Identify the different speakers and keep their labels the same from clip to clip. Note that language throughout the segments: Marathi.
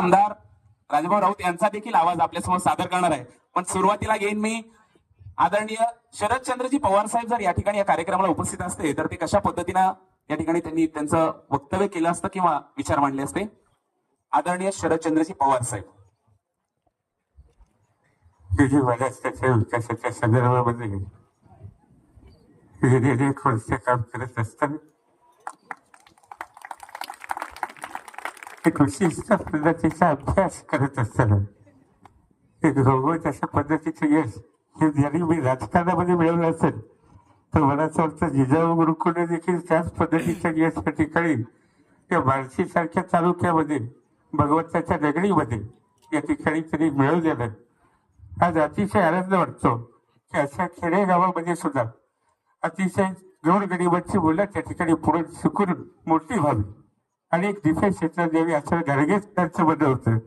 Speaker 1: आमदार राजभाऊ राऊत यांचा देखील आवाज आपल्यासमोर सादर करणार आहे. पण सुरुवातीला घेईन मी आदरणीय शरदचंद्रजी पवार साहेब जर या ठिकाणी या कार्यक्रमाला उपस्थित असते तर ते कशा पद्धतीनं या ठिकाणी त्यांनी त्यांचं वक्तव्य केलं असतं किंवा विचार मांडले असते. आदरणीय शरदचंद्रजी पवार साहेब.
Speaker 2: महाराष्ट्राच्या विकासाच्या संदर्भामध्ये कोणते काम करत असताना एक विशिष्ट पद्धतीचा अभ्यास करत असताना एक रोबोट अशा पद्धतीचं यश हे जरी मी राजकारणामध्ये मिळवलं असेल तर मला असं वाटतं जिजाऊ गुरुकुले देखील त्याच पद्धतीचं यश या ठिकाणी त्या बार्शीसारख्या तालुक्यामध्ये भगवंताच्या नगरीमध्ये या ठिकाणी त्यांनी मिळवलेलं. आज अतिशय आनंद वाटतो की अशा खेडेगावामध्ये सुद्धा अतिशय गोरगरिबांची मुलं त्या ठिकाणी पुढे शिकून मोठी व्हावी आणि एक दिशा क्षेत्रात द्यावी असं गाडगेच त्यांचं म्हणणं होतं.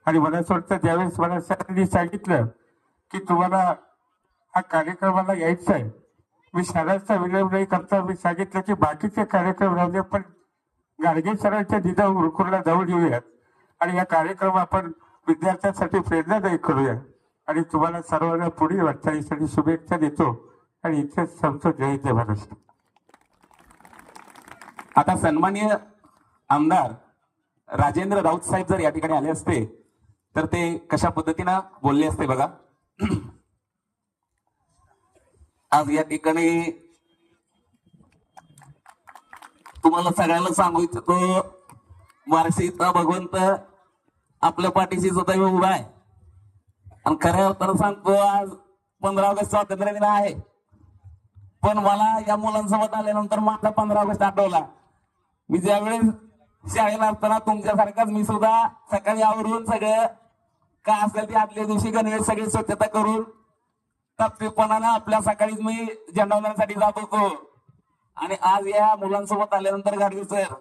Speaker 2: आणि मला असं वाटतं ज्यावेळेस मला सरांनी सांगितलं की तुम्हाला हा कार्यक्रमाला यायचं आहे, मी शाळांचा विलंब नाही करता मी सांगितलं की बाकीचे कार्यक्रम राहू दे पण गाडगे सरांच्या जिजाऊ गुरुकुलला जाऊन येऊयात आणि या कार्यक्रम आपण विद्यार्थ्यांसाठी प्रेरणादायी करूया आणि तुम्हाला सर्वांना पुढील वाटचालीसाठी शुभेच्छा देतो आणि इथेच संपतो. जय जय महाराष्ट्र.
Speaker 1: आता सन्माननीय आमदार राजेंद्र राऊत साहेब जर या ठिकाणी आले असते तर ते कशा पद्धतीनं बोलले असते बघा. आज या ठिकाणी तुम्हाला सगळ्यांना सांगू इच्छितो बार्शीचा भगवंत आपल्या पाठीशी सुद्धा उभा आहे आणि खऱ्या अर्थानं सांगतो आज 15 ऑगस्ट स्वातंत्र्य दिन आहे. पण मला या मुलांसोबत आल्यानंतर माझा 15 ऑगस्ट आठवला. मी ज्यावेळेस शाळेला असताना तुमच्यासारखाच मी सुद्धा सकाळी आवरून सगळं काय असेल ते आदल्या दिवशी गणवेश सगळी स्वच्छता करून तत्पणानं आपल्या सकाळीच मी झेंडावण्यासाठी जात होतो. आणि आज या मुलांसोबत आल्यानंतर गाडगे सर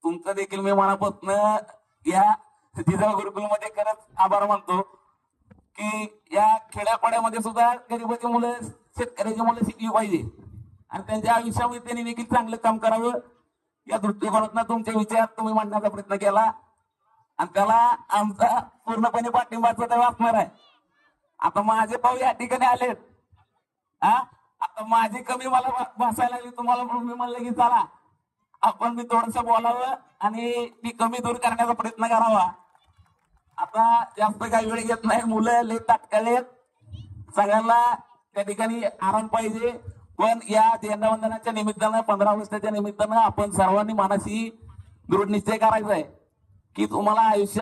Speaker 1: तुमचं देखील मी मनापासून या जिजाऊ गुरुकुलमध्ये खरंच आभार मानतो की या खेड्यापाड्यामध्ये सुद्धा गरीबाची मुलं शेतकऱ्याची मुलं शिकली पाहिजे आणि त्यांच्या आयुष्यामध्ये त्यांनी देखील चांगलं काम करावं या दृष्टिकोनातून तुमचे विचार तुम्ही मांडण्याचा प्रयत्न केला आणि त्याला आमचा पूर्णपणे पाठिंबाचा तर वाचणार आहे. आता माझे भाऊ या ठिकाणी आलेत. आता माझी कमी मला भासायला लागली तुम्हाला म्हणून मी म्हणलं की चला आपण मी थोडस बोलावं आणि ती कमी दूर करण्याचा प्रयत्न करावा. आता जास्त काही वेळ घेत नाही. मुलं लय तात्काळेत सगळ्यांना त्या ठिकाणी आराम पाहिजे. पण या झेंडावंदनाच्या निमित्तानं 15 ऑगस्टच्या निमित्तानं आपण सर्वांनी मनाशी दृढ निश्चय करायचा आहे की तुम्हाला आयुष्य